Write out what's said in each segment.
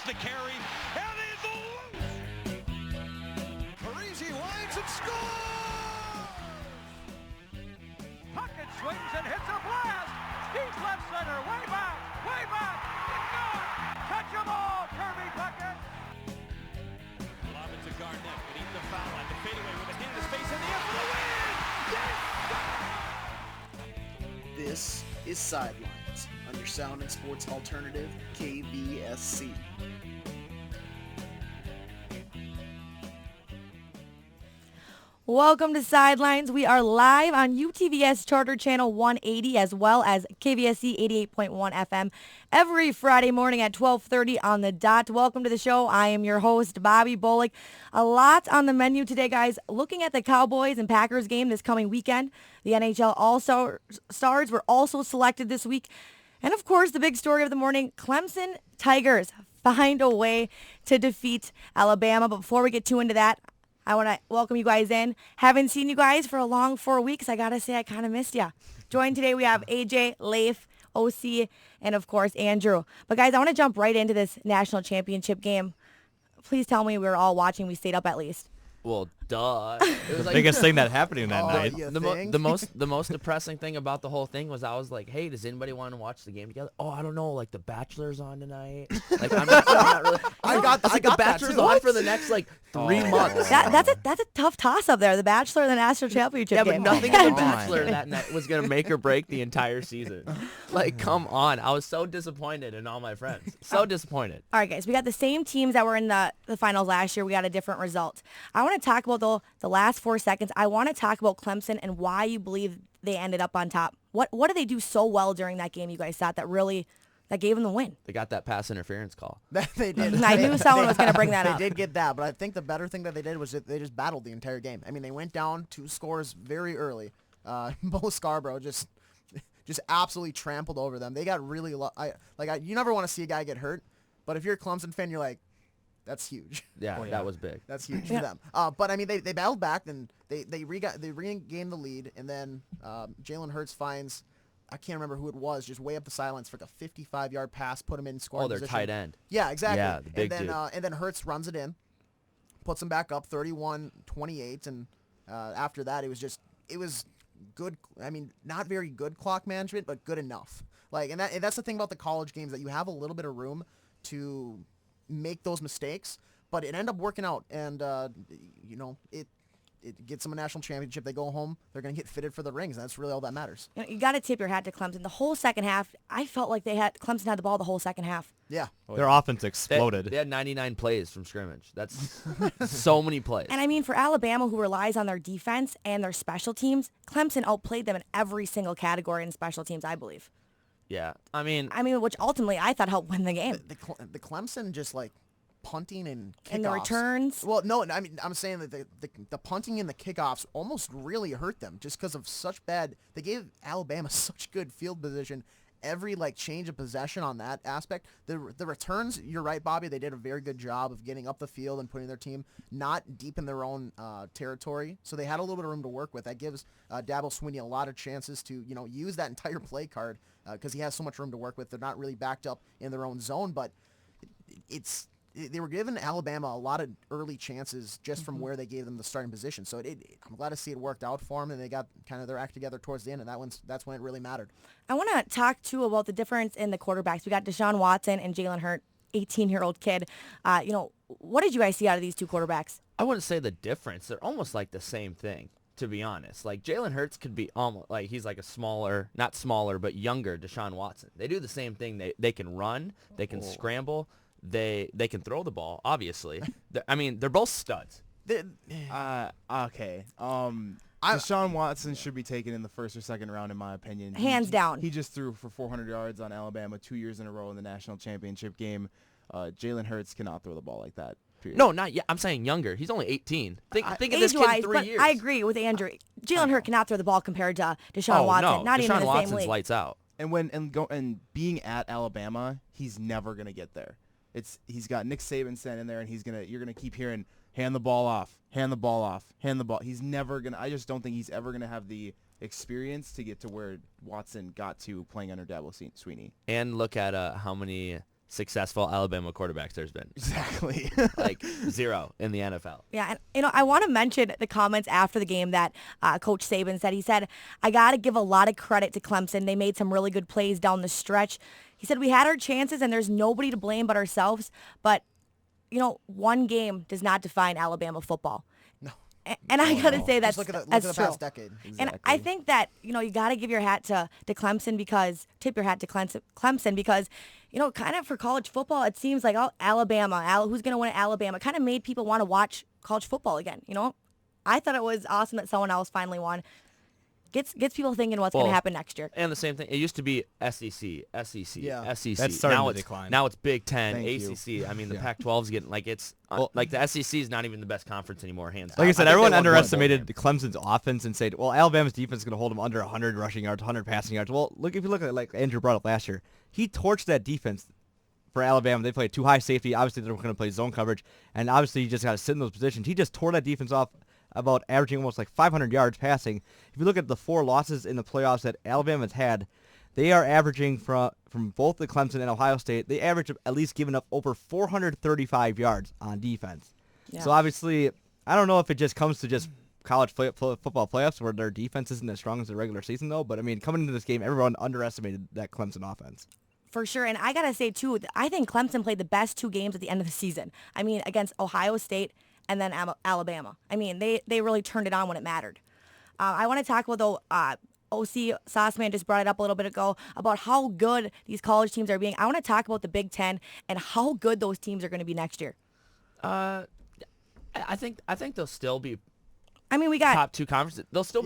the carry, and he's loose! Parisi winds and scores! Puckett swings and hits a blast! Deep left center, way back! It's gone! Catch 'em all, Kirby Puckett! Lob it to Garnett, beneath the foul line, the fadeaway with a hand in space in the air for the win! Yes! This is Sidelines on your sound and sports alternative, KVSC. Welcome to Sidelines. We are live on UTVS Charter Channel 180 as well as KVSC 88.1 FM every Friday morning at 12:30 on the dot. Welcome to the show. I am your host, Bobbie Bullock. A lot on the menu today, guys. Looking at the Cowboys and Packers game this coming weekend. The NHL All-Stars were also selected this week. And of course, the big story of the morning, Clemson Tigers find a way to defeat Alabama. But before we get too into that, I want to welcome you guys in. Haven't seen you guys for a long 4 weeks. I got to say, I kind of missed you. Joined today, we have AJ, Leif, OC, and of course, Andrew. But guys, I want to jump right into this national championship game. Please tell me we were all watching. We stayed up at least. Well, duh. It was the biggest thing that happening that night. The most depressing thing about the whole thing was I was like, hey, does anybody want to watch the game together? Oh, I don't know, like The Bachelor's on tonight. Like I'm not really. I got The Bachelor's on for the next like 3 months. That's a tough toss up there. The Bachelor and the national championship game. But nothing in The Bachelor that night was gonna make or break the entire season. Like, come on, I was so disappointed in all my friends. So disappointed. All right, guys, we got the same teams that were in the finals last year. We got a different result. I want to talk about the last 4 seconds. I want to talk about Clemson and why you believe they ended up on top. What did they do so well during that game, you guys thought, that gave them the win? They got that pass interference call. They did. I knew someone was going to bring that up. They did get that, but I think the better thing that they did was that they just battled the entire game. I mean, they went down 2 scores very early. Bo Scarborough just absolutely trampled over them. They got really you never want to see a guy get hurt, but if you're a Clemson fan, you're like, that's huge. Yeah, that was big. That's huge for them. But I mean, they battled back, and they regained the lead, and then Jalen Hurts finds, I can't remember who it was, just way up the sidelines for like a 55-yard pass, put him in scoring position. Tight end. Yeah, exactly. Yeah, the big dude. And then Hurts runs it in, puts him back up 31-28, and after that, it was good. I mean, not very good clock management, but good enough. And that's the thing about the college games, that you have a little bit of room to make those mistakes, but it ended up working out, and it gets them a national championship. They go home, they're going to get fitted for the rings, and that's really all that matters. You got to tip your hat to Clemson. The whole second half, I felt like Clemson had the ball the whole second half. Yeah. Their offense exploded. They had 99 plays from scrimmage. That's so many plays. And I mean, for Alabama, who relies on their defense and their special teams, Clemson outplayed them in every single category in special teams, I believe. Yeah, I mean, which ultimately I thought helped win the game. The Clemson just punting and kickoffs. And the returns. Well, no, I mean, I'm saying that the punting and the kickoffs almost really hurt them just because of such bad. They gave Alabama such good field position. Every change of possession on that aspect. The returns, you're right, Bobbie. They did a very good job of getting up the field and putting their team not deep in their own territory. So they had a little bit of room to work with. That gives Dabo Swinney a lot of chances to use that entire play card because he has so much room to work with. They're not really backed up in their own zone, but they were giving Alabama a lot of early chances just from where they gave them the starting position. So I'm glad to see it worked out for them, and they got kind of their act together towards the end, and that's when it really mattered. I want to talk, too, about the difference in the quarterbacks. We got Deshaun Watson and Jalen Hurts, 18-year-old kid. What did you guys see out of these two quarterbacks? I wouldn't say the difference. They're almost like the same thing, to be honest. Jalen Hurts could be almost he's like a smaller, not smaller, but younger Deshaun Watson. They do the same thing. They can run. They can scramble. They can throw the ball, obviously. They're both studs. Okay. Deshaun Watson should be taken in the first or second round, in my opinion. Hands down. He just threw for 400 yards on Alabama 2 years in a row in the national championship game. Jalen Hurts cannot throw the ball like that. Period. No, not yet. I'm saying younger. He's only 18. Think of this kid in 3 years. I agree with Andrew. Jalen Hurts cannot throw the ball compared to Deshaun Watson. No. Not Deshaun even in the Watson's same league. Lights out. And being at Alabama, he's never gonna get there. He's got Nick Saban standing there, and you're gonna keep hearing hand the ball off, hand the ball off, hand the ball. He's never gonna. I just don't think he's ever gonna have the experience to get to where Watson got to playing under Dabo Swinney. And look at how many successful Alabama quarterbacks there's been. Exactly. Like 0 in the NFL. Yeah, and I want to mention the comments after the game that Coach Saban said. He said, I got to give a lot of credit to Clemson. They made some really good plays down the stretch. He said, we had our chances and there's nobody to blame but ourselves. But, one game does not define Alabama football. No. And I got to say that's Just look at that's the true. past decade. And I think that, you got to give your hat to Clemson tip your hat to Clemson because, kind of for college football, it seems like, Alabama, who's going to win at Alabama, kind of made people want to watch college football again, I thought it was awesome that someone else finally won. Gets people thinking what's going to happen next year. And the same thing. It used to be SEC, Yeah. SEC. That's starting now to decline. Now it's Big Ten, Thank you. ACC. I mean, the Yeah. Pac-12's getting like it's like the SEC is not even the best conference anymore. Hands down. Like I said, think everyone they won one underestimated bowl Clemson's offense and said, well, Alabama's defense is going to hold them under 100 rushing yards, 100 passing yards. Well, if you look at like Andrew brought up last year, he torched that defense for Alabama. They played too high safety. Obviously, they're going to play zone coverage, and obviously, you just got to sit in those positions. He just tore that defense off, about averaging almost like 500 yards passing. If you look at the 4 losses in the playoffs that Alabama's had, they are averaging from both the Clemson and Ohio State, they average at least giving up over 435 yards on defense. Yeah. So obviously, I don't know if it just comes to just college football playoffs where their defense isn't as strong as the regular season, though. But, I mean, coming into this game, everyone underestimated that Clemson offense. For sure. And I got to say, too, I think Clemson played the best 2 games at the end of the season. I mean, against Ohio State and then Alabama. I mean, they really turned it on when it mattered. I want to talk about, though, OC Sauceman just brought it up a little bit ago about how good these college teams are being. I want to talk about the Big Ten and how good those teams are going to be next year. I think they'll still be I mean, we got top 2 conferences. They'll still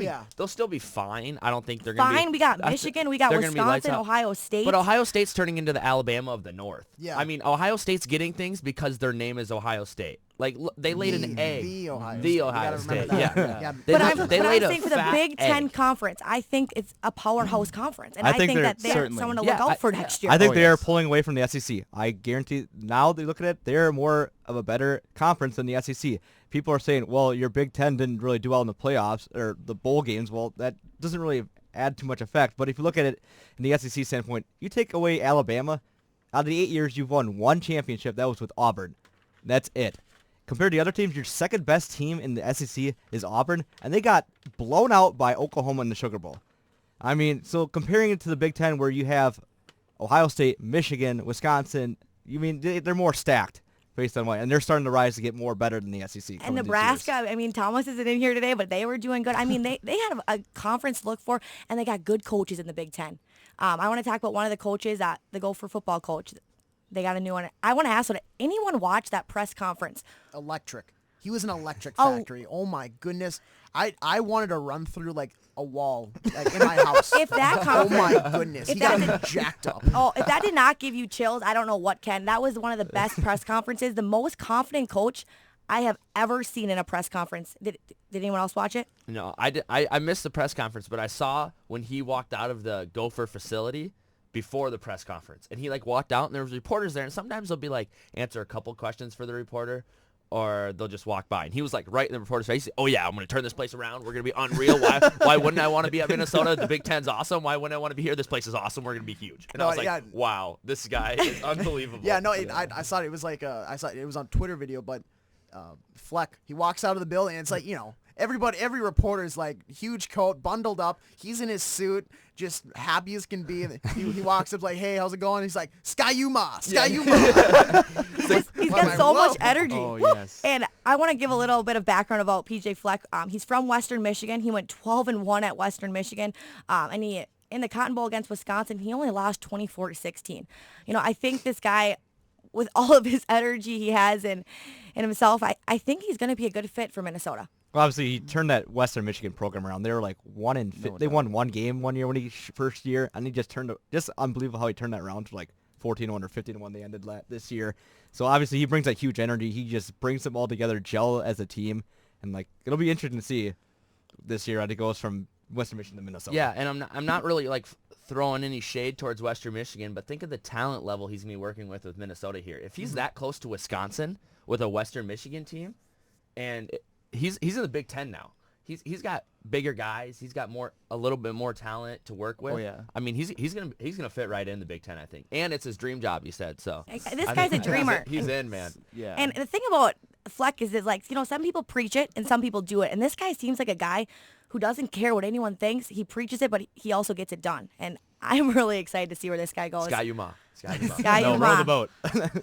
be fine. I don't think they're going to be fine. We got Michigan, we got they're gonna be lights Wisconsin, out. Ohio State. But Ohio State's turning into the Alabama of the North. Yeah. I mean, Ohio State's getting things because their name is Ohio State. Like they laid an egg. The Ohio The State. You Ohio gotta State. remember that. Yeah. Yeah. They But laid- I'm they laid a saying for the fat Big Ten egg. Conference, I think it's a powerhouse conference, and I I think think they're that they're certainly- someone to Yeah, look out I- for yeah. next year. I think Oh, they are yes. pulling away from the SEC. I guarantee now they look at it, they're more of a better conference than the SEC. People are saying, well, your Big Ten didn't really do well in the playoffs or the bowl games. Well, that doesn't really add too much effect. But if you look at it in the SEC standpoint, you take away Alabama, out of the 8 years you've won 1 championship. That was with Auburn. That's it. Compared to the other teams, your second best team in the SEC is Auburn, and they got blown out by Oklahoma in the Sugar Bowl. I mean, so comparing it to the Big Ten where you have Ohio State, Michigan, Wisconsin, you mean they're more stacked based on what, and they're starting to rise to get more better than the SEC. And coming these Nebraska, years. I mean, Thomas isn't in here today, but they were doing good. I mean, they had a conference to look for, and they got good coaches in the Big Ten. I want to talk about one of the coaches, the Gopher football coach. They got a new one. I want to ask, did anyone watch that press conference? Electric. He was an electric Oh. factory. Oh my goodness. I wanted to run through like a wall like, in my house. If that Oh conference, my goodness. if He got that jacked up. oh, if that did not give you chills, I don't know what can. That was one of the best press conferences. The most confident coach I have ever seen in a press conference. Did anyone else watch it? No, I did. I missed the press conference, but I saw when he walked out of the Gopher facility before the press conference, and he like walked out, and there was reporters there, and sometimes they'll be like answer a couple questions for the reporter, or they'll just walk by, and he was like right in the reporter's face. Oh yeah, I'm gonna turn this place around. We're gonna be unreal. Why wouldn't I want to be at Minnesota? The Big Ten's awesome. Why wouldn't I want to be here? This place is awesome. We're gonna be huge. And I was like, yeah. wow, this guy is unbelievable. Yeah, no, I saw it. It was like I saw it was on Twitter video, but Fleck, he walks out of the building, and it's like, every reporter is like huge coat, bundled up. He's in his suit, just happy as can be. And he walks up like, hey, how's it going? He's like, Sky-Yuma. He's got so much energy. Oh, Woo! yes. And I want to give a little bit of background about PJ Fleck. He's from Western Michigan. He went 12-1 at Western Michigan, and he in the Cotton Bowl against Wisconsin, he only lost 24-16. I think this guy, with all of his energy he has in himself, I think he's going to be a good fit for Minnesota. Well, obviously, he turned that Western Michigan program around. They were like they won 1 game 1 year when he first year, and he just just unbelievable how he turned that around to like 14-1 or 15-1 they ended this year. So obviously, he brings that huge energy. He just brings them all together, gel as a team, and like it'll be interesting to see this year how it goes from Western Michigan to Minnesota. Yeah, and I'm not really like throwing any shade towards Western Michigan, but think of the talent level he's gonna be working with Minnesota here. If he's that close to Wisconsin with a Western Michigan team, and he's in the Big Ten now. he's got bigger guys. He's got a little bit more talent to work with. Oh, yeah. I mean, he's gonna fit right in the Big Ten, I think. And it's his dream job, he said. So This guy's a dreamer. He's in, man. Yeah. And the thing about Fleck is like, some people preach it and some people do it. And this guy seems like a guy who doesn't care what anyone thinks. He preaches it, but he also gets it done. And I'm really excited to see where this guy goes. Sky Yuma. Sky No, Yuma. roll the boat.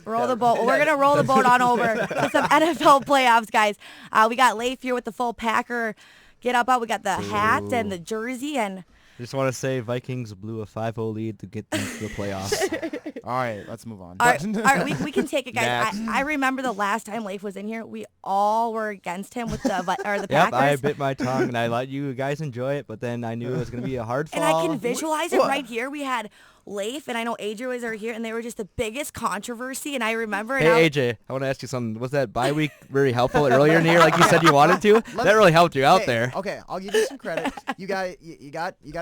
Roll the boat. Well, we're going to roll the boat on over to some NFL playoffs, guys. We got Leif here with the full Packer get up. We got the hat and the jersey. And Just want to say Vikings blew a 5-0 lead to get into the playoffs. All right, let's move on. all right, we can take it, guys. I remember the last time Leif was in here, we all were against him with the Packers. Yep, I bit my tongue and I let you guys enjoy it, but then I knew it was going to be a hard fall. And I can visualize it right here. We had Leif, and I know AJ was over here, and they were just the biggest controversy. And I remember. Hey, AJ, I want to ask you something. Was that bye week very helpful earlier in the year, like you said you wanted to? That really helped you out there. Okay, I'll give you some credit. You got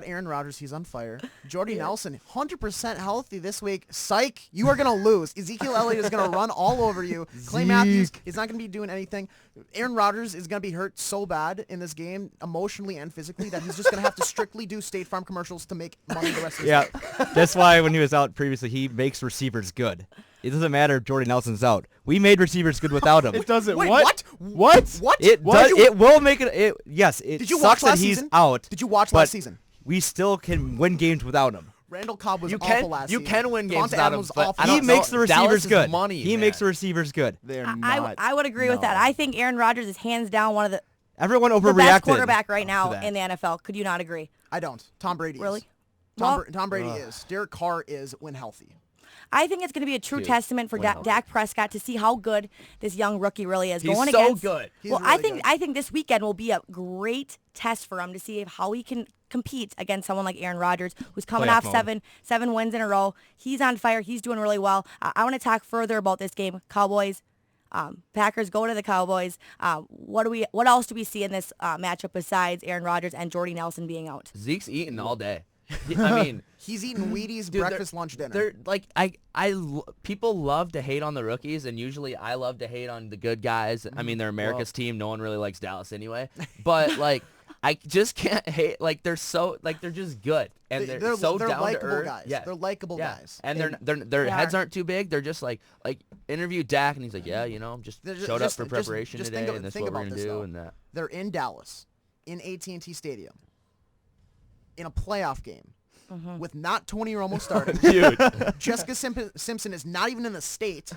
Aaron Rodgers. He's on fire. Jordy Nelson, 100% healthy this week. Psych, you are gonna lose. Ezekiel Elliott is gonna run all over you. Clay Matthews is not gonna be doing anything. Aaron Rodgers is gonna be hurt so bad in this game, emotionally and physically, that he's just gonna have to strictly do State Farm commercials to make money the rest of his life. That's why when he was out previously, he makes receivers good. It doesn't matter if Jordy Nelson's out. We made receivers good without him. It doesn't. Wait, What? What? It What? does. It will make it. Yes, it Did you sucks watch that last he's season? out. Did you watch but last season? We still can win games without him. Randall Cobb was You awful last season. can win games Devontae without him, Adams was but awful. I He don't makes know. the receivers Dallas is good. money, He man. makes the receivers good. They're I not. would agree with that. No. I think Aaron Rodgers is hands down one of the Everyone best overreacted. quarterback right now to that. in the NFL. Could you not agree? I don't. Tom Brady Really? is. Well- Tom Brady is. Derek Carr is when healthy. I think it's going to be a true testament for wow. Dak Prescott to see how good this young rookie really is. He's going so against, good. He's well, really good. I think this weekend will be a great test for him to see how he can compete against someone like Aaron Rodgers, who's coming Playoff off mode. seven wins in a row. He's on fire. He's doing really well. I want to talk further about this game. Cowboys, Packers go to the Cowboys. What else do we see in this matchup besides Aaron Rodgers and Jordy Nelson being out? Zeke's eating all day. I mean, He's eating Wheaties, dude, breakfast, lunch, dinner. they're like people love to hate on the rookies, and usually I love to hate on the good guys. I mean, they're America's team. No one really likes Dallas anyway. But like, I just can't hate. Like they're just good, and they're so they're down to likable earth. guys. Yeah. They're likable Yeah. guys. And their They heads are. aren't too big. They're just like interview Dak, and he's like, yeah, I'm just They're showed just- up for just- preparation just today, think and this is think what we're about gonna this, do, though. and that. They're in Dallas, in AT&T Stadium, in a playoff game, with not Tony Romo starting. Dude, Jessica Simpson is not even in the state.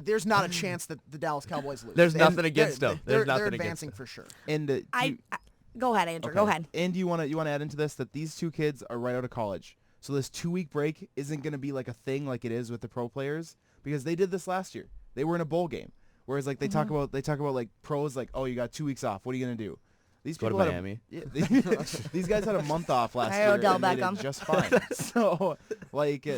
There's not a chance that the Dallas Cowboys lose. There's And nothing against them. There's They're nothing against advancing them. for sure. And Go ahead, Andrew. Go ahead. And you want to add into this that these two kids are right out of college, so this 2-week break isn't going to be like a thing like it is with the pro players, because they did this last year. They were in a bowl game, whereas like they talk about like pros, like, oh, you got 2 weeks off. What are you going to do? These Go to people had Miami. these guys had a month off last Hey, year Odell and they did Beckham. just fine. So like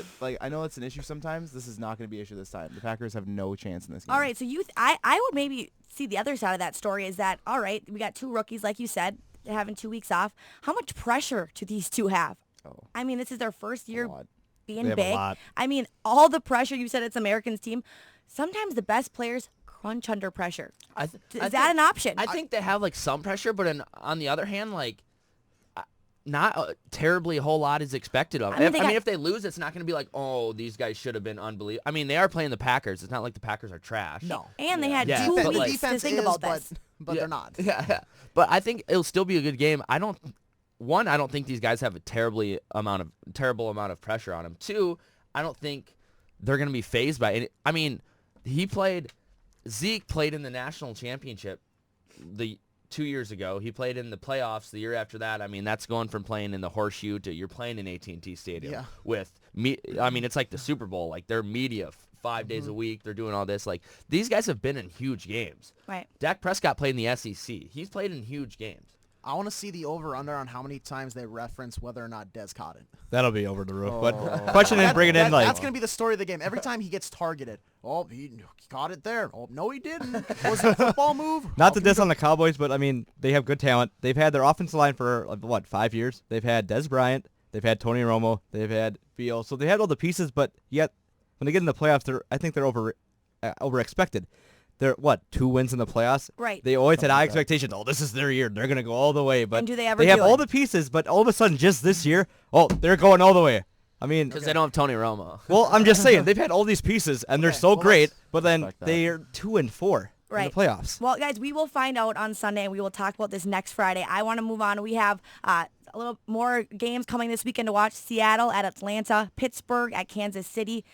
I know it's an issue sometimes. This is not going to be an issue this time. The Packers have no chance in this game. All right, so I would maybe see the other side of that story is that, all right, we got two rookies, like you said, having 2 weeks off. How much pressure do these two have? Oh. I mean, this is their first year lot. being They have a big. lot. I mean, all the pressure, you said it's Americans team. Sometimes the best players crunch under pressure. Is that an option? I think they have like some pressure, but on the other hand, like not terribly a whole lot is expected of. I mean, I mean, they if they lose, it's not going to be like, oh, these guys should have been unbelievable. I mean, they are playing the Packers. It's not like the Packers are trash. No. And they had Yeah, 2 but, the weeks like- to defense think is, about but, this. but they're not. Yeah, but I think it'll still be a good game. I don't think these guys have a terrible amount of pressure on them. 2, I don't think they're going to be phased by it. I mean, Zeke played in the national championship 2 years ago. He played in the playoffs the year after that. I mean, that's going from playing in the Horseshoe to you're playing in AT&T Stadium Yeah. with me. I mean, it's like the Super Bowl. Like they're media 5 days a week. They're doing all this. Like these guys have been in huge games. Right. Dak Prescott played in the SEC. He's played in huge games. I want to see the over-under on how many times they reference whether or not Dez caught it. That'll be over the roof. But question and bring it in like That's going to be the story of the game. Every time he gets targeted, oh, he caught it there. Oh, no, he didn't. Was it a football move? not to diss on the Cowboys, but I mean they have good talent. They've had their offensive line for 5 years. They've had Dez Bryant. They've had Tony Romo. They've had Beal. So they had all the pieces, but yet when they get in the playoffs, I think they're over expected. they're 2 wins in the playoffs. Right. They always had Something high like that. expectations. Oh, this is their year. They're gonna go all the way. But And do they ever have do all it? the pieces. But all of a sudden, just this year, they're going all the way. I mean, Because they don't have Tony Romo. well, I'm just saying they've had all these pieces and they're Okay, so well, great. let's But then respect that. they're 2-4 in Right. the playoffs. Well, guys, we will find out on Sunday, and we will talk about this next Friday. I want to move on. We have a little more games coming this weekend to watch. Seattle at Atlanta, Pittsburgh at Kansas City,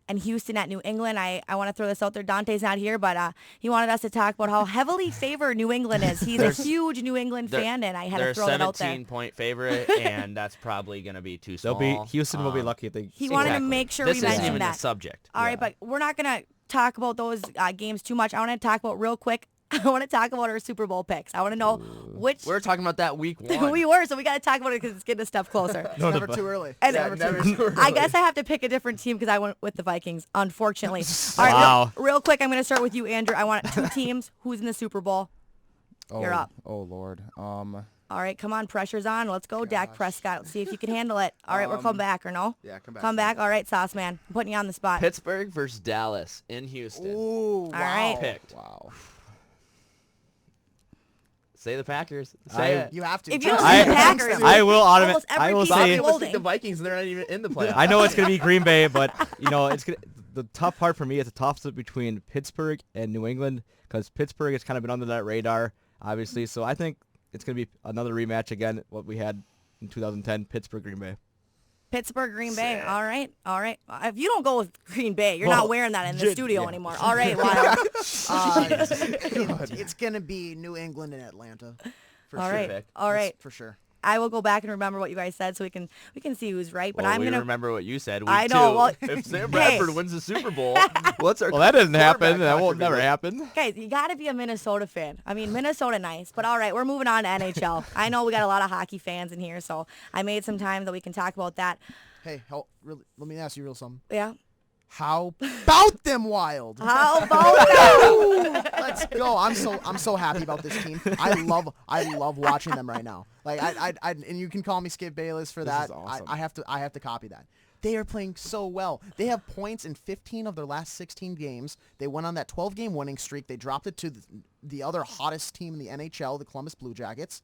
and Houston at New England. I want to throw this out there. Dante's not here, but he wanted us to talk about how heavily favored New England is. He's a huge New England fan, and I had to throw that out there. They're a 17-point favorite, and that's probably going to be too small. Houston will be lucky if they. He wanted to make sure this we isn't mentioned even that. the subject. All right, but we're not going to talk about those games too much. I want to talk about real quick. I want to talk about our Super Bowl picks. I want to know which We're talking about that week 1. we were, so we got to talk about it because it's getting a step closer. It's never too early. And It's never too early. I guess I have to pick a different team because I went with the Vikings, unfortunately. All right, Wow. real quick, I'm going to start with you, Andrew. I want 2 teams. Who's in the Super Bowl? You're up. Oh Lord. All right, come on, pressure's on. Let's go, Dak Prescott. Let's see if you can handle it. All right, we'll come back, or no? Yeah, come back. Come back. All right, Sauce Man. I'm putting you on the spot. Pittsburgh versus Dallas in Houston. Ooh, wow. right. Picked. Wow. Say the Packers. Say it. You have to. If you don't Trust say me. the Packers, I will almost I every will team say. is Let's folding. pick the Vikings, and they're not even in the playoffs. I know it's gonna be Green Bay, but it's the tough part for me is the toss-up between Pittsburgh and New England because Pittsburgh has kind of been under that radar, obviously. So I think it's gonna be another rematch again, what we had in 2010, Pittsburgh Green Bay. Pittsburgh, Green Bay. All right. All right. If you don't go with Green Bay, you're not wearing that in the studio anymore. All right, Lyle. It's going to be New England and Atlanta. For All sure. right. pick. All right. For sure. I will go back and remember what you guys said so we can see who's right. But Well, I'm we going to remember what you said. I know, well, if Sam hey. Bradford wins the Super Bowl, what's our Well, that doesn't happen. quarterback That won't never contribution? happen. Guys, you got to be a Minnesota fan. I mean, Minnesota nice. But all right, we're moving on to NHL. I know we got a lot of hockey fans in here, so I made some time that we can talk about that. Hey, let me ask you real something. Yeah. How about them Wild? How about that? Let's go. I'm so happy about this team. I love watching them right now. Like I and you can call me Skip Bayless for This that. is awesome. I have to copy that. They are playing so well. They have points in 15 of their last 16 games. They went on that 12-game winning streak. They dropped it to the other hottest team in the NHL, the Columbus Blue Jackets.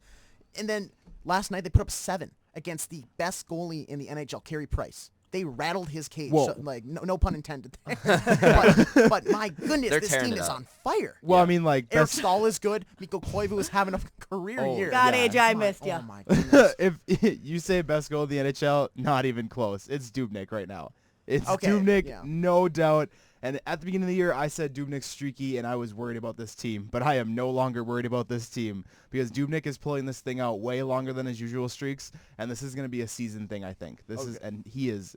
And then last night they put up 7 against the best goalie in the NHL, Carey Price. They rattled his cage. Whoa. So, like no pun intended. but my goodness, They're this tearing team it is up. on fire. Well, I mean, like, Eric best, Stahl is good. Mikko Koivu is having a career year. God, yeah. AJ, I missed you. Oh my goodness. if you say best goal of the NHL, not even close. It's Dubnyk right now. It's Okay, Dubnyk, yeah. no doubt. And at the beginning of the year, I said Dubnyk's streaky, and I was worried about this team. But I am no longer worried about this team because Dubnyk is pulling this thing out way longer than his usual streaks, and this is going to be a season thing, I think. And he is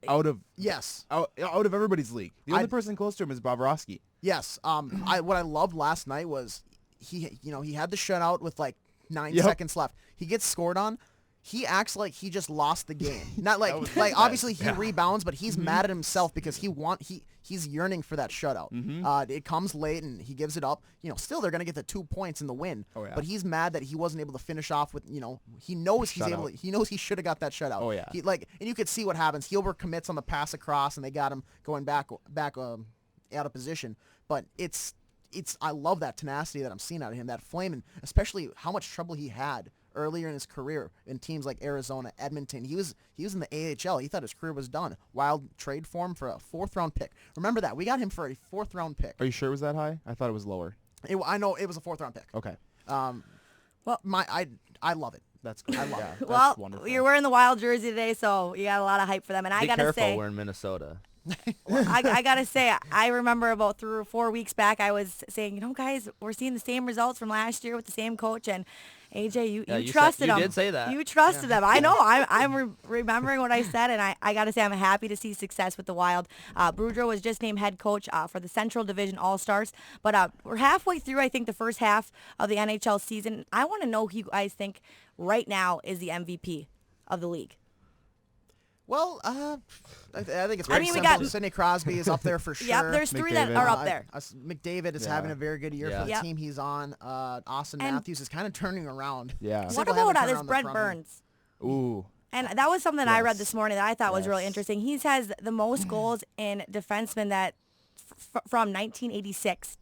out of Yes. out of everybody's league. The only I- person close to him is Bobrovsky. Yes. What I loved last night was he had the shutout with like 9 Yep. seconds left. He gets scored on. He acts like he just lost the game. Not like was like the obviously best. he rebounds, but he's mad at himself because he's yearning for that shutout. It comes late and he gives it up. Still they're gonna get the 2 points in the win. Oh, yeah. But he's mad that he wasn't able to finish off with he knows he's able. Shutout. He knows he should have got that shutout. Oh, yeah. And you could see what happens. He overcommits on the pass across, and they got him going back out of position. But I love that tenacity that I'm seeing out of him, that flame, and especially how much trouble he had earlier in his career in teams like Arizona, Edmonton. He was in the AHL. He thought his career was done. Wild trade for him for a 4th-round pick. Remember that. We got him for a 4th-round pick. Are you sure it was that high? I thought it was lower. I know it was a 4th-round pick. Okay. I love it. That's good. I love yeah, it. that's Well, wonderful. you're wearing the Wild jersey today, so you got a lot of hype for them. And I Be got to careful, say, we're in Minnesota. I got to say, I remember about 3 or 4 weeks back, I was saying, guys, we're seeing the same results from last year with the same coach. And AJ, Yeah, you you trusted said- you him. did say that. You trusted them. I know. I'm remembering what I said, and I got to say I'm happy to see success with the Wild. Boudreau was just named head coach for the Central Division All-Stars. But we're halfway through, I think, the first half of the NHL season. I want to know who you guys think right now is the MVP of the league. Well, I think it's I pretty mean, we simple. got- Sidney Crosby is up there for sure. Yep, there's 3 that McDavid. are up there. McDavid is Yeah. having a very good year Yeah. for the Yep. team he's on. Austin And- Matthews is kind of turning around. Yeah. Still What haven't about turned this around the Brent front end. Burns? Ooh. And that was something I read Yes. this morning that I thought was really Yes. interesting. He has the most goals in defensemen that from 1986,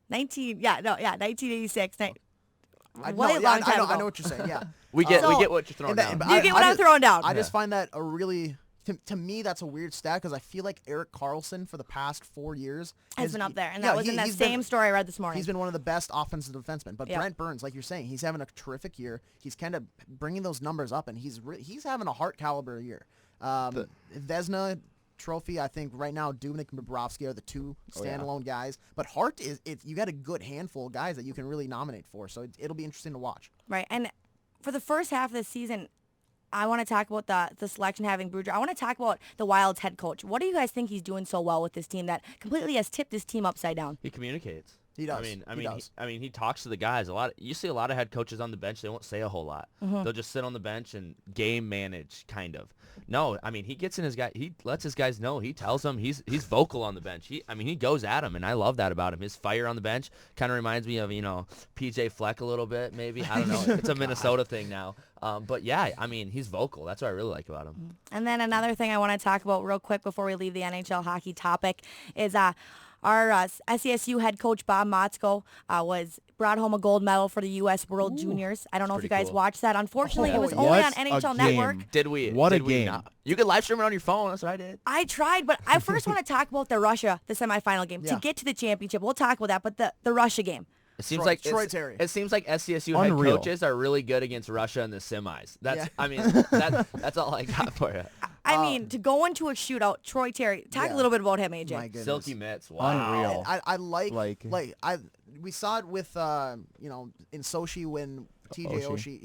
1986. I Way know, long time ago. I know what you're saying. Yeah, We get So- what you're throwing and that- down. but You get what I'm throwing down. I just find that a really, to me, that's a weird stat because I feel like Eric Carlson for the past 4 years Has been up there, and yeah, that was in that he's same been, story I read this morning. He's been one of the best offensive defensemen. But Yep. Brent Burns, like you're saying, he's having a terrific year. He's kind of bringing those numbers up, and he's having a Hart caliber year. Vezina trophy, I think right now Dubnyk and Bobrovsky are the two standalone guys. But Hart you got a good handful of guys that you can really nominate for. So it'll be interesting to watch. Right, and for the first half of the season, I want to talk about the selection having Bruger. I want to talk about the Wild's head coach. What do you guys think he's doing so well with this team that completely has tipped this team upside down? He communicates. He does. I mean, he talks to the guys a lot. You see a lot of head coaches on the bench. They won't say a whole lot. They'll just sit on the bench and game manage, kind of. No, I mean, he gets in his guy. He lets his guys know. He tells them he's vocal on the bench. He goes at them, and I love that about him. His fire on the bench kind of reminds me of PJ Fleck a little bit, maybe. I don't know. It's a Minnesota thing now. But yeah, I mean, he's vocal. That's what I really like about him. And then another thing I want to talk about real quick before we leave the NHL hockey topic is our SCSU head coach Bob Motzko brought home a gold medal for the U.S. World Juniors. I don't know if you pretty guys cool. watched that. Unfortunately, it was Oh, only on what NHL a Network. game. Did we? What a did we game. not? You could live stream it on your phone. That's what I did. I tried, but I first want to talk about the semifinal game. Yeah. To get to the championship, we'll talk about that, but the Russia game. It seems Troy Terry. It seems like SCSU Unreal. head coaches are really good against Russia in the semis. That's Yeah. I mean that's all I got for you. I mean, to go into a shootout, Troy Terry, talk a little bit about him, AJ. My goodness. Silky mitts. Wow. Unreal. I like Like- we saw it with in Sochi when TJ Oshie.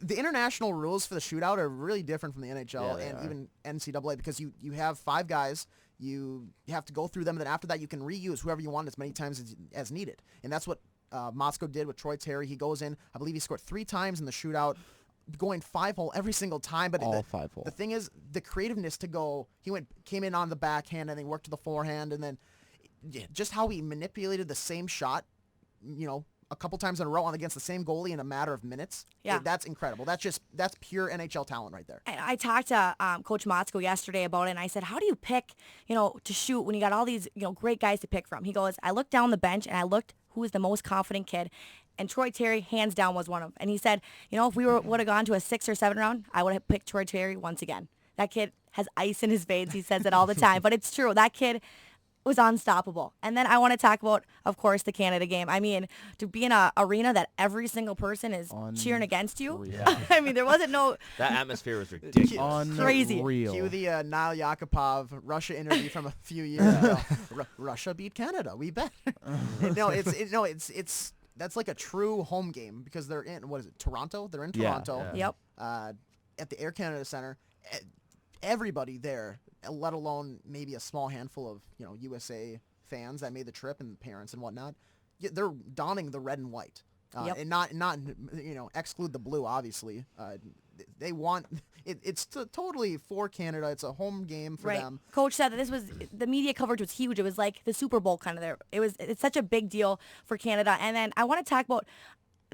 the international rules for the shootout are really different from the NHL Yeah, they and are. even NCAA because you have 5 guys. You have to go through them, and then after that, you can reuse whoever you want as many times as needed. And that's what Motzko did with Troy Terry. He goes in, I believe he scored 3 times in the shootout, going 5-hole every single time. But All 5-hole. The thing is, the creativeness to go, came in on the backhand and then worked to the forehand, and then just how he manipulated the same shot, a couple times in a row against the same goalie in a matter of minutes. Yeah. That's incredible. That's pure NHL talent right there. I talked to Coach Motzko yesterday about it, and I said, how do you pick, to shoot when you got all these, great guys to pick from? He goes, I looked down the bench, and I looked who was the most confident kid, and Troy Terry, hands down, was one of them. And he said, if we would have gone to a 6 or 7 round, I would have picked Troy Terry once again. That kid has ice in his veins. He says it all the time, but it's true. That kid was unstoppable. And then I want to talk about, of course, the Canada game. I mean, to be in an arena that every single person is cheering against you. I mean, there wasn't no That atmosphere was ridiculous. Crazy. Unreal. Cue the Niall Yakupov Russia interview from a few years ago. Russia beat Canada. We bet. It's that's like a true home game because they're in Toronto? They're in Yeah. Toronto. Yep. At the Air Canada Center. Everybody there, let alone maybe a small handful of USA fans that made the trip and parents and whatnot, they're donning the red and white, Yep. and not exclude the blue. Obviously, they want it. It's totally for Canada. It's a home game for Right. them. Coach said that the media coverage was huge. It was like the Super Bowl kind of there. It's such a big deal for Canada. And then I want to talk about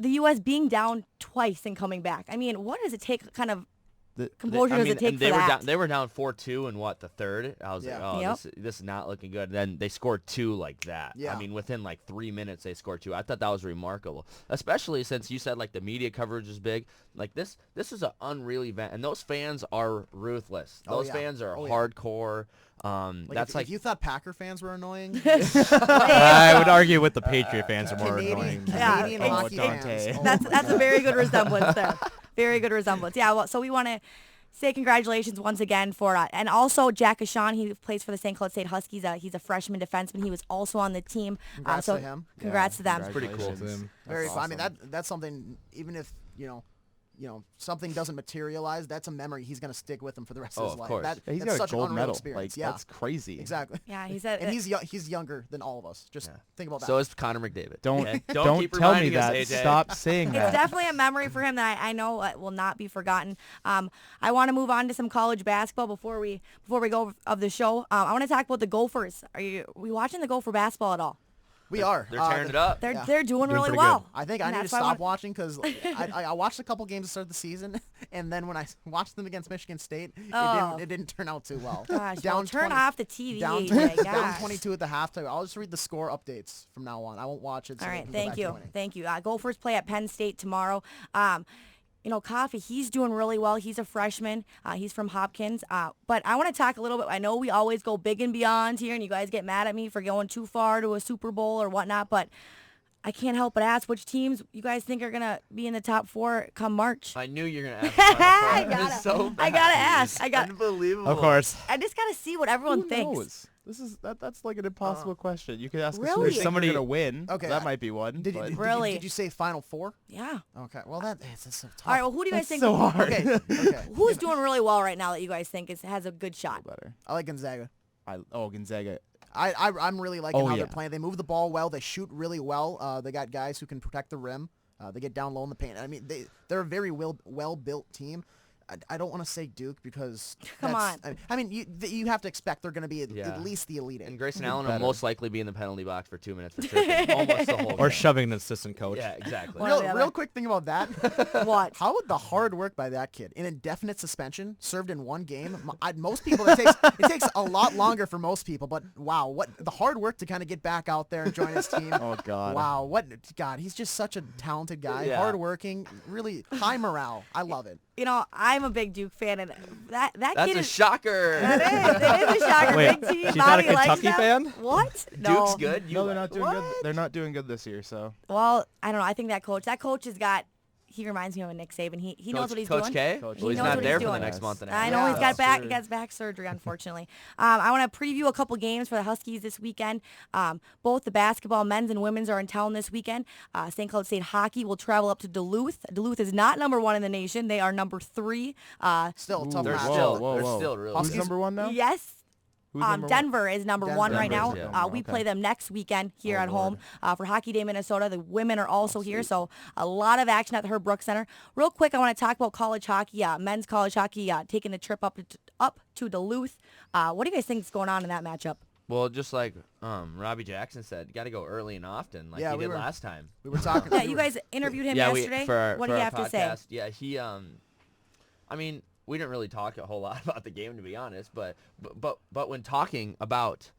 the U.S. being down twice and coming back. I mean, what does it take kind of composure does it take for that? They were down 4-2 in the third. I was Yeah. like, oh, Yep. this is not looking good. Then they scored 2 like that. Yeah. I mean, within like 3 minutes they scored 2. I thought that was remarkable, especially since you said like the media coverage is big. Like this is an unreal event, and those fans are ruthless. Oh, Those yeah. fans are Oh, yeah. hardcore. That's if you thought Packer fans were annoying, I would argue with the Patriot fans are more annoying. Canadian Yeah, hockey Dante. fans. Oh That's my a very good resemblance there. Very good resemblance. Yeah, well, so we want to say congratulations once again for, and also Jack Ashawn, he plays for the St. Cloud State Huskies. He's a freshman defenseman. He was also on the team. Congrats so to him. Congrats to them. pretty cool. Congratulations. Very That's fun. I mean, awesome. that's something. Even if something doesn't materialize, that's a memory he's gonna stick with him for the rest Oh, of his of life. course. That, Yeah, he's that's got such a gold an unreal medal. experience. Like, Yeah, that's crazy. exactly. Yeah, he said, And he's younger than all of us. Just think about that. So is Connor McDavid. Don't okay? don't keep tell me reminding us, that. AJ. Stop saying it's that. definitely a memory for him that I know will not be forgotten. I want to move on to some college basketball before we go of the show. I want to talk about the Gophers. Are we watching the Gopher basketball at all? We are. They're tearing it up. They're doing really pretty well. I think I And need to that's why stop watching because I watched a couple games to start the season, and then when I watched them against Michigan State, it didn't turn out too well. Gosh, well, turn 20 off the TV. Down, AJ, down gosh. 22 at the halftime. I'll just read the score updates from now on. I won't watch it. So All they right, can go thank back to you. winning. Thank you. Gophers play at Penn State tomorrow. Coffee, he's doing really well. He's a freshman. He's from Hopkins. But I want to talk a little bit. I know we always go big and beyond here, and you guys get mad at me for going too far to a Super Bowl or whatnot, but I can't help but ask which teams you guys think are going to be in the top 4 come March. I knew you were gonna ask. The Final Four. It's so bad. I gotta ask. Unbelievable. Of course. I just got to see what everyone Who thinks. knows? That's like an impossible question. You could ask Really? us who's somebody Somebody- gonna win. Okay, that might be one. Did but- you, Really? did you say Final Four? Yeah. Okay. Well, that's so tough. All right, well, who do you guys That's think? so hard. Okay. Who's doing really well right now that you guys think has a good shot? Better. I like Gonzaga. Gonzaga. I'm really liking how yeah. they're playing. They move the ball well. They shoot really well. They got guys who can protect the rim. They get down low in the paint. I mean, they're a very well-built team. I don't want to say Duke because Come that's, I mean, you have to expect they're going to be at Yeah. least the elite. And Eight. Grayson Allen will better. most likely be in the penalty box for 2 minutes for tripping almost the whole Or game. shoving an assistant coach. Yeah, exactly. Well, the Real other. quick thing about that. What? How would the hard work by that kid, an indefinite suspension, served in one game? Most people, it takes a lot longer for most people. But wow, what the hard work to kind of get back out there and join his team. Oh God. Wow, he's just such a talented guy, Yeah. hardworking, really high morale. I love it. I'm a big Duke fan, and that That's kid a is. shocker. It is a shocker. Wait, Big team. she's not a Bobbie likes Kentucky them. fan? What? No. Duke's good. No, they're not doing What? good. They're not doing good this year. So Well, I don't know. I think that coach has got. He reminds me of a Nick Saban. He knows what he's Coach doing. K? Coach Well, he's knows not what there he's for the doing. next month and a half. I know Yeah, he's got that's back back surgery, unfortunately. I want to preview a couple games for the Huskies this weekend. Both the basketball men's and women's are in town this weekend. St. Cloud State hockey will travel up to Duluth. Duluth is not number 1 in the nation. They are number 3. Still a tough They're match. still really Who's Huskies- number one now? Yes. Who's number one? Denver is number 1 right now. Denver's number one, We okay. play them next weekend here Oh, at home for Hockey Day Minnesota. The women are also here, so a lot of action at the Herb Brooks Center. Real quick, I want to talk about college hockey, men's college hockey, taking the trip up to Duluth. What do you guys think is going on in that matchup? Well, just like Robbie Jackson said, you got to go early and often, like Yeah, he we did were- last time. We were talking. Yeah, you guys interviewed him yesterday. What do you have to say? Yeah, he I mean, we didn't really talk a whole lot about the game, to be honest, but when talking about,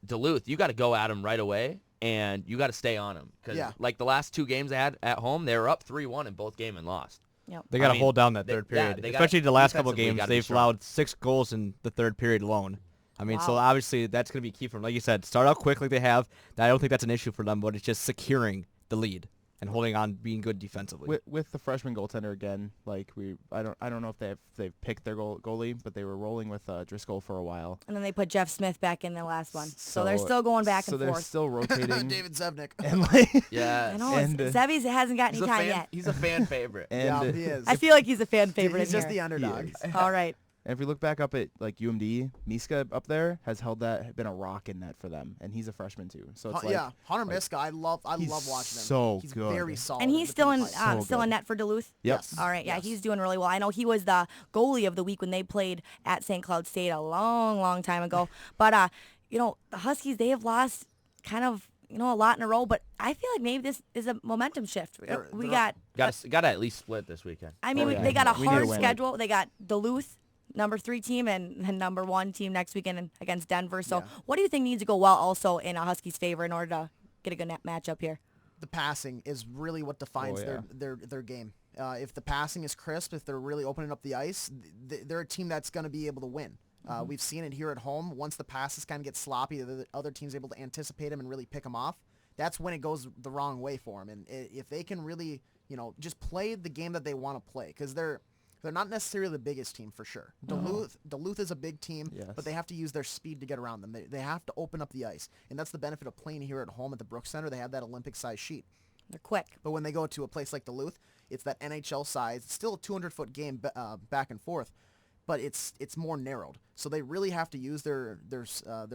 Duluth, you got to go at them right away, and you got to stay on them because like the last 2 games they had at home, they were up 3-1 in both game and lost. Yep. They got to mean, hold down that they- third yeah, period. they gotta- Especially the last couple defensively games, gotta be they've strong. allowed 6 goals in the third period alone. I mean, so Wow. obviously that's going to be key for them. Like you said, start out quick like they have. I don't think that's an issue for them, but it's just securing the lead and holding on, being good defensively. With the freshman goaltender again, like I don't know if they've picked their goalie, but they were rolling with Driscoll for a while. And then they put Jeff Smith back in the last one. So they're So- still going back So and they're forth. still rotating. David Zevnik. And like Yeah, I know. and, Zebby's hasn't got he's any a time fan. yet. He's a fan favorite. Yeah, and he is. I feel like he's a fan favorite He's in just here. the underdog. All right. And if we look back up at like UMD, Miska up there has been a rock in net for them, and he's a freshman too. So it's like yeah, Hunter like, Miska, I love watching him. so he's good. very solid. And he's still in defensive play. So good. net for Duluth. Yep. Yes. All right, yeah, Yes. he's doing really well. I know he was the goalie of the week when they played at St. Cloud State a long, long time ago. But the Huskies, they have lost kind of a lot in a row. But I feel like maybe this is a momentum shift. We got Got to at least split this weekend. I mean, Oh, yeah. they got a We need to hard win. schedule. They got Duluth, number 3 team, and the number 1 team next weekend against Denver. So Yeah. what do you think needs to go well also in a Huskies' favor in order to get a good matchup here? The passing is really what defines Oh, yeah. their game. If the passing is crisp, if they're really opening up the ice, they're a team that's going to be able to win. We've seen it here at home. Once the passes kind of get sloppy, the other team's able to anticipate them and really pick them off. That's when it goes the wrong way for them. And if they can really, just play the game that they want to play, because they're not necessarily the biggest team for sure. Duluth is a big team, Yes. but they have to use their speed to get around them. They have to open up the ice, and that's the benefit of playing here at home at the Brooks Center. They have that Olympic-sized sheet. They're quick. But when they go to a place like Duluth, it's that NHL size. It's still a 200-foot game back and forth. but it's more narrowed. So they really have to use their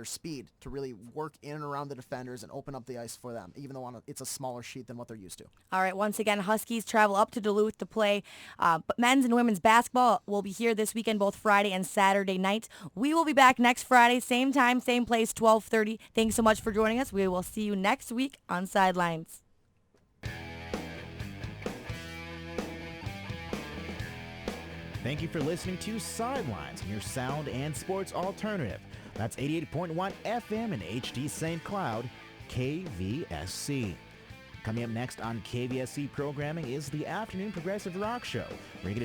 speed to really work in and around the defenders and open up the ice for them, even though it's a smaller sheet than what they're used to. All right, once again, Huskies travel up to Duluth to play but men's and women's basketball will be here this weekend, both Friday and Saturday nights. We will be back next Friday, same time, same place, 12:30. Thanks so much for joining us. We will see you next week on Sidelines. Thank you for listening to Sidelines, your sound and sports alternative. That's 88.1 FM and HD St. Cloud, KVSC. Coming up next on KVSC programming is the Afternoon Progressive Rock Show, where you get